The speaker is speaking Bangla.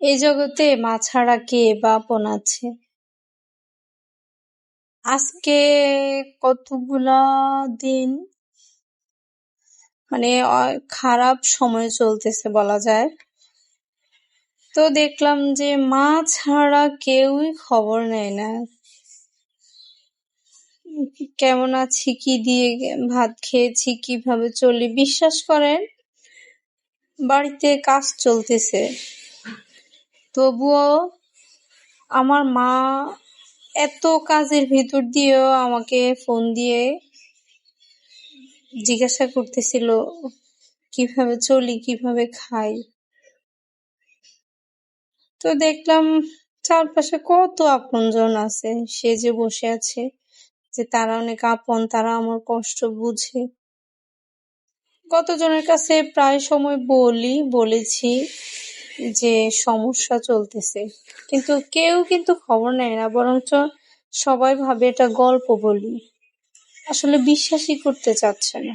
এই জগতে মা ছাড়া কে বা আপন আছে? আজকে কতগুলা দিন মানে খারাপ সময় চলতেছে বলা যায়। তো দেখলাম যে মা ছাড়া কেউই খবর নেয় না। কেমন আছি, কি দিয়ে ভাত খেয়েছি, কিভাবে চলি, বিশ্বাস করেন বাড়িতে কাজ চলতেছে, তবুও আমার মা এত কাজের ভিতর দিয়েও আমাকে ফোন দিয়ে জিজ্ঞাসা করতেছিল কিভাবে চলি, কিভাবে খাই। তো দেখলাম চারপাশে কত আপনজন আছে, সে যে বসে আছে, যে তারা অনেক আপন, তারা আমার কষ্ট বুঝে। কতজনের কাছে প্রায় সময় বলেছি যে সমস্যা চলতেছে, কিন্তু কেউ খবর নেয় না, বরঞ্চ সবাই ভাবে এটা গল্প বলি, আসলে বিশ্বাসই করতে চাচ্ছে না।